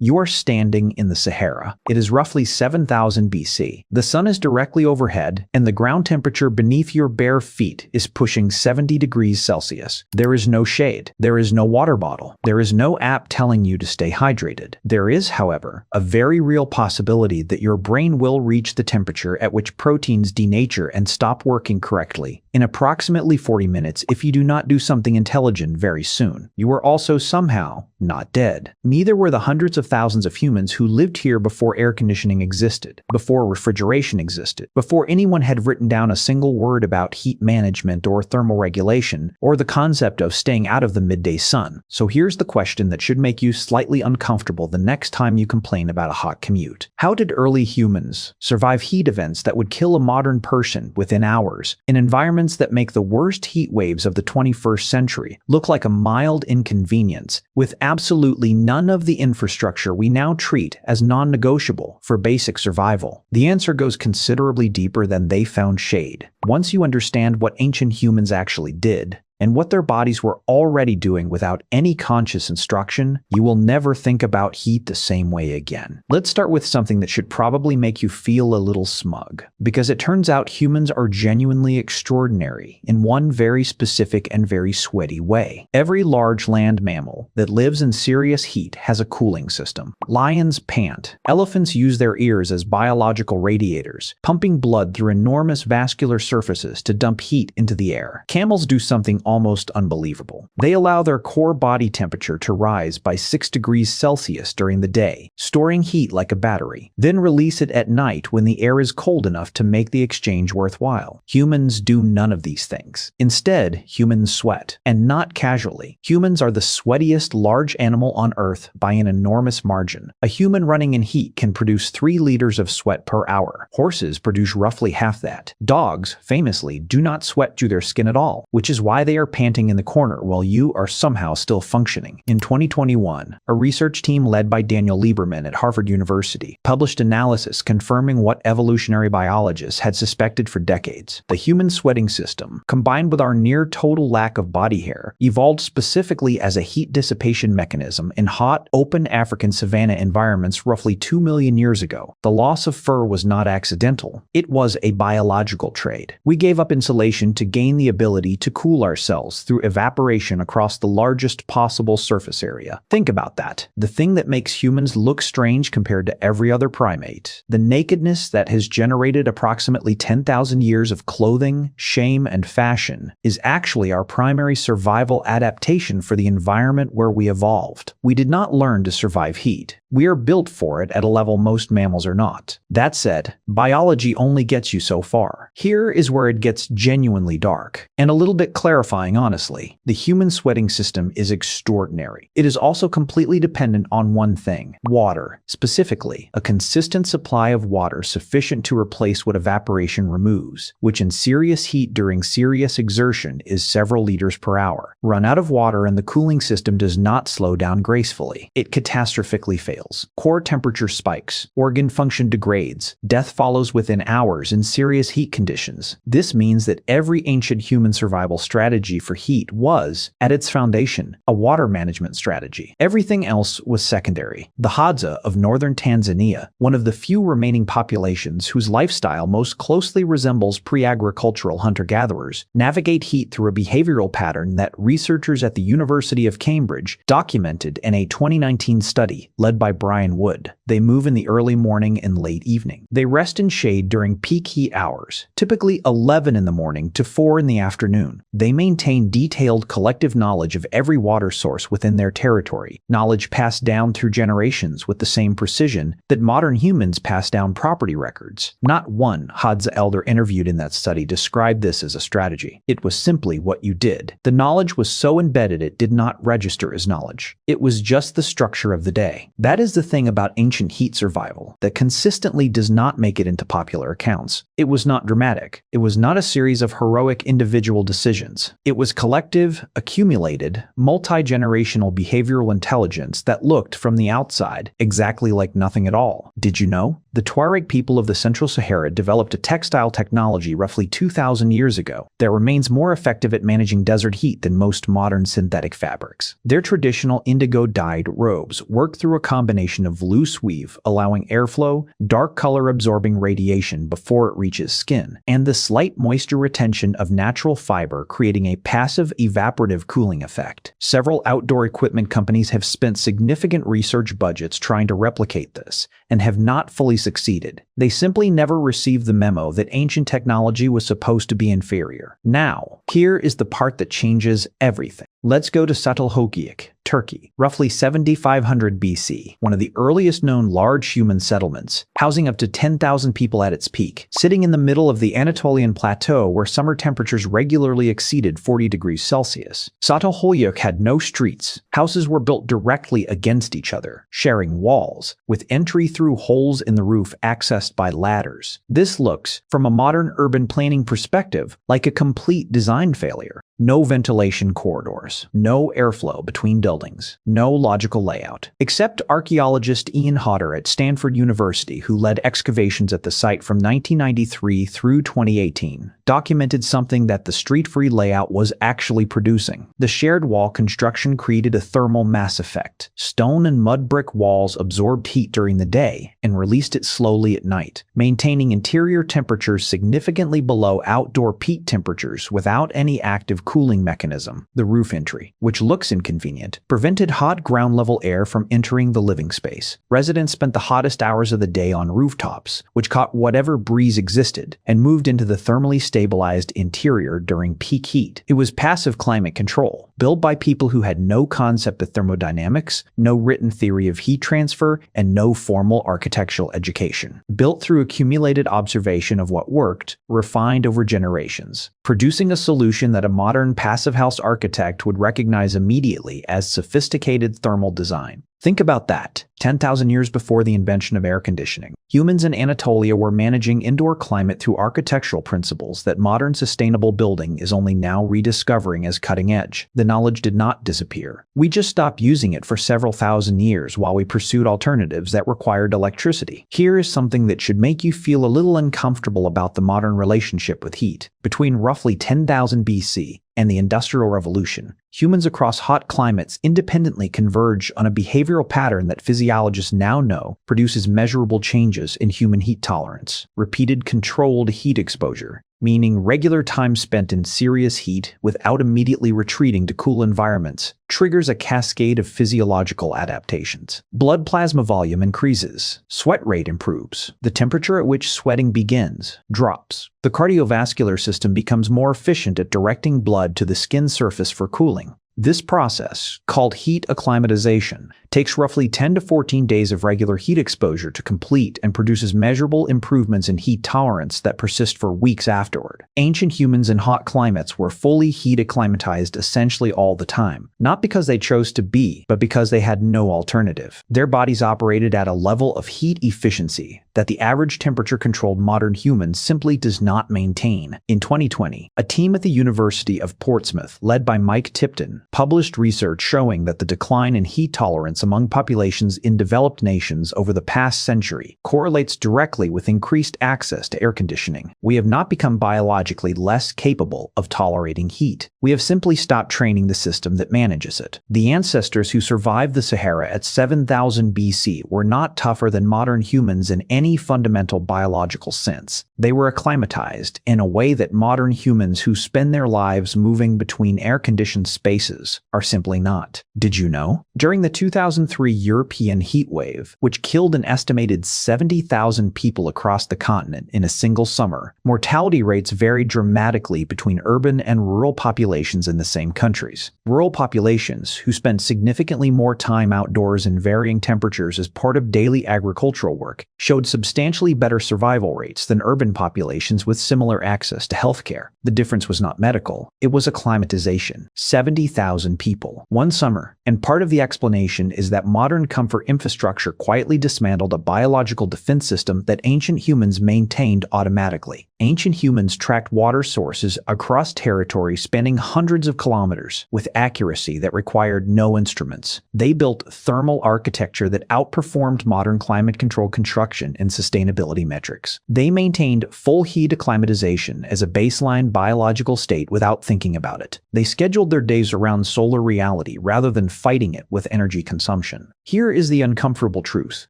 You are standing in the Sahara. It is roughly 7000 BC. The sun is directly overhead, and the ground temperature beneath your bare feet is pushing 70 degrees Celsius. There is no shade. There is no water bottle. There is no app telling you to stay hydrated. There is, however, a very real possibility that your brain will reach the temperature at which proteins denature and stop working correctly in approximately 40 minutes if you do not do something intelligent very soon. You are also somehow not dead. Neither were the hundreds of thousands of humans who lived here before air conditioning existed, before refrigeration existed, before anyone had written down a single word about heat management or thermal regulation, or the concept of staying out of the midday sun. So here's the question that should make you slightly uncomfortable the next time you complain about a hot commute. How did early humans survive heat events that would kill a modern person within hours, in environments that make the worst heat waves of the 21st century look like a mild inconvenience, with absolutely none of the infrastructure we now treat as non-negotiable for basic survival? The answer goes considerably deeper than they found shade. Once you understand what ancient humans actually did, and what their bodies were already doing without any conscious instruction, you will never think about heat the same way again. Let's start with something that should probably make you feel a little smug, because it turns out humans are genuinely extraordinary in one very specific and very sweaty way. Every large land mammal that lives in serious heat has a cooling system. Lions pant. Elephants use their ears as biological radiators, pumping blood through enormous vascular surfaces to dump heat into the air. Camels do something almost unbelievable. They allow their core body temperature to rise by 6 degrees Celsius during the day, storing heat like a battery, then release it at night when the air is cold enough to make the exchange worthwhile. Humans do none of these things. Instead, humans sweat, and not casually. Humans are the sweatiest large animal on Earth by an enormous margin. A human running in heat can produce 3 liters of sweat per hour. Horses produce roughly half that. Dogs, famously, do not sweat through their skin at all, which is why they are panting in the corner while you are somehow still functioning. In 2021, a research team led by Daniel Lieberman at Harvard University published analysis confirming what evolutionary biologists had suspected for decades. The human sweating system, combined with our near-total lack of body hair, evolved specifically as a heat dissipation mechanism in hot, open African savanna environments roughly 2 million years ago. The loss of fur was not accidental. It was a biological trade. We gave up insulation to gain the ability to cool ourselves through evaporation across the largest possible surface area. Think about that. The thing that makes humans look strange compared to every other primate. The nakedness that has generated approximately 10,000 years of clothing, shame, and fashion is actually our primary survival adaptation for the environment where we evolved. We did not learn to survive heat. We are built for it at a level most mammals are not. That said, biology only gets you so far. Here is where it gets genuinely dark, and a little bit clarifying, honestly. The human sweating system is extraordinary. It is also completely dependent on one thing: water. Specifically, a consistent supply of water sufficient to replace what evaporation removes, which in serious heat during serious exertion is several liters per hour. Run out of water and the cooling system does not slow down gracefully. It catastrophically fails. Core temperature spikes, organ function degrades, death follows within hours in serious heat conditions. This means that every ancient human survival strategy for heat was, at its foundation, a water management strategy. Everything else was secondary. The Hadza of northern Tanzania, one of the few remaining populations whose lifestyle most closely resembles pre-agricultural hunter-gatherers, navigate heat through a behavioral pattern that researchers at the University of Cambridge documented in a 2019 study led by Brian Wood. They move in the early morning and late evening. They rest in shade during peak heat hours, typically 11 in the morning to 4 in the afternoon. They maintain detailed collective knowledge of every water source within their territory, knowledge passed down through generations with the same precision that modern humans pass down property records. Not one Hadza elder interviewed in that study described this as a strategy. It was simply what you did. The knowledge was so embedded it did not register as knowledge. It was just the structure of the day. That is the thing about ancient heat survival that consistently does not make it into popular accounts. It was not dramatic. It was not a series of heroic individual decisions. It was collective, accumulated, multi-generational behavioral intelligence that looked from the outside exactly like nothing at all. Did you know? The Tuareg people of the Central Sahara developed a textile technology roughly 2,000 years ago that remains more effective at managing desert heat than most modern synthetic fabrics. Their traditional indigo-dyed robes work through a combination combination of loose weave, allowing airflow, dark color absorbing radiation before it reaches skin, and the slight moisture retention of natural fiber, creating a passive evaporative cooling effect. Several outdoor equipment companies have spent significant research budgets trying to replicate this, and have not fully succeeded. They simply never received the memo that ancient technology was supposed to be inferior. Now, here is the part that changes everything. Let's go to Çatalhöyük, Turkey, roughly 7500 BC, one of the earliest known large human settlements, housing up to 10,000 people at its peak, sitting in the middle of the Anatolian plateau where summer temperatures regularly exceeded 40 degrees Celsius. Çatalhöyük had no streets. Houses were built directly against each other, sharing walls, with entry through holes in the roof accessed by ladders. This looks, from a modern urban planning perspective, like a complete design failure. No ventilation corridors, no airflow between buildings, no logical layout. Except archaeologist Ian Hodder at Stanford University, who led excavations at the site from 1993 through 2018, documented something that the street-free layout was actually producing. The shared wall construction created a thermal mass effect. Stone and mud brick walls absorbed heat during the day and released it slowly at night, maintaining interior temperatures significantly below outdoor peak temperatures without any active cooling mechanism. The roof entry, which looks inconvenient, prevented hot ground-level air from entering the living space. Residents spent the hottest hours of the day on rooftops, which caught whatever breeze existed and moved into the thermally stabilized interior during peak heat. It was passive climate control, built by people who had no concept of thermodynamics, no written theory of heat transfer, and no formal architectural education. Built through accumulated observation of what worked, refined over generations, producing a solution that a modern passive house architect would recognize immediately as sophisticated thermal design. Think about that. 10,000 years before the invention of air conditioning, humans in Anatolia were managing indoor climate through architectural principles that modern sustainable building is only now rediscovering as cutting edge. The knowledge did not disappear. We just stopped using it for several thousand years while we pursued alternatives that required electricity. Here is something that should make you feel a little uncomfortable about the modern relationship with heat. Between roughly 10,000 BC and the Industrial Revolution, humans across hot climates independently converge on a behavioral pattern that physiologists now know produces measurable changes in human heat tolerance. Repeated controlled heat exposure, meaning regular time spent in serious heat without immediately retreating to cool environments, triggers a cascade of physiological adaptations. Blood plasma volume increases, sweat rate improves, the temperature at which sweating begins drops. The cardiovascular system becomes more efficient at directing blood to the skin surface for cooling. This process, called heat acclimatization, takes roughly 10 to 14 days of regular heat exposure to complete and produces measurable improvements in heat tolerance that persist for weeks afterward. Ancient humans in hot climates were fully heat acclimatized essentially all the time, not because they chose to be, but because they had no alternative. Their bodies operated at a level of heat efficiency that the average temperature-controlled modern human simply does not maintain. In 2020, a team at the University of Portsmouth, led by Mike Tipton, published research showing that the decline in heat tolerance among populations in developed nations over the past century correlates directly with increased access to air conditioning. We have not become biologically less capable of tolerating heat. We have simply stopped training the system that manages it. The ancestors who survived the Sahara at 7000 BC were not tougher than modern humans in any fundamental biological sense. They were acclimatized in a way that modern humans who spend their lives moving between air-conditioned spaces are simply not. Did you know? During the 2003 European heat wave, which killed an estimated 70,000 people across the continent in a single summer, mortality rates varied dramatically between urban and rural populations in the same countries. Rural populations, who spent significantly more time outdoors in varying temperatures as part of daily agricultural work, showed substantially better survival rates than urban populations with similar access to healthcare. The difference was not medical, it was acclimatization. 70,000 people, one summer, and part of the explanation is that modern comfort infrastructure quietly dismantled a biological defense system that ancient humans maintained automatically. Ancient humans tracked water sources across territory spanning hundreds of kilometers with accuracy that required no instruments. They built thermal architecture that outperformed modern climate-controlled construction and sustainability metrics. They maintained full heat acclimatization as a baseline biological state without thinking about it. They scheduled their days around solar reality rather than fighting it with energy consumption. consumption. Here is the uncomfortable truth.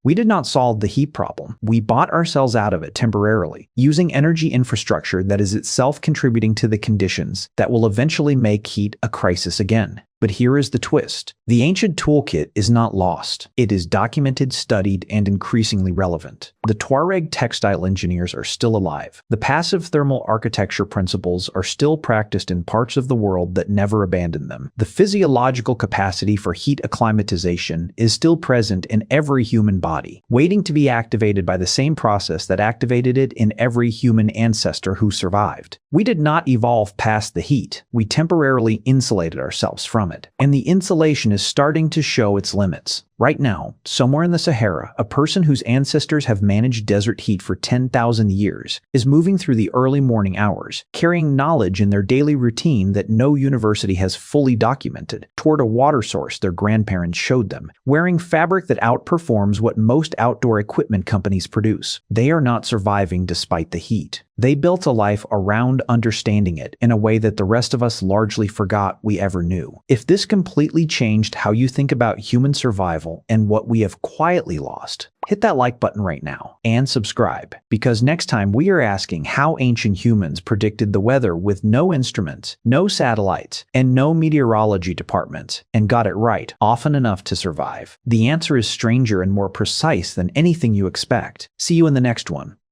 We did not solve the heat problem. We bought ourselves out of it temporarily, using energy infrastructure that is itself contributing to the conditions that will eventually make heat a crisis again. But here is the twist. The ancient toolkit is not lost. It is documented, studied, and increasingly relevant. The Tuareg textile engineers are still alive. The passive thermal architecture principles are still practiced in parts of the world that never abandoned them. The physiological capacity for heat acclimatization is still present in every human body, waiting to be activated by the same process that activated it in every human ancestor who survived. We did not evolve past the heat. We temporarily insulated ourselves from it. And the insulation is starting to show its limits. Right now, somewhere in the Sahara, a person whose ancestors have managed desert heat for 10,000 years is moving through the early morning hours, carrying knowledge in their daily routine that no university has fully documented, toward a water source their grandparents showed them, wearing fabric that outperforms what most outdoor equipment companies produce. They are not surviving despite the heat. They built a life around understanding it in a way that the rest of us largely forgot we ever knew. If this completely changed how you think about human survival and what we have quietly lost, hit that like button right now and subscribe, because next time we are asking how ancient humans predicted the weather with no instruments, no satellites, and no meteorology departments, and got it right often enough to survive. The answer is stranger and more precise than anything you expect. See you in the next one.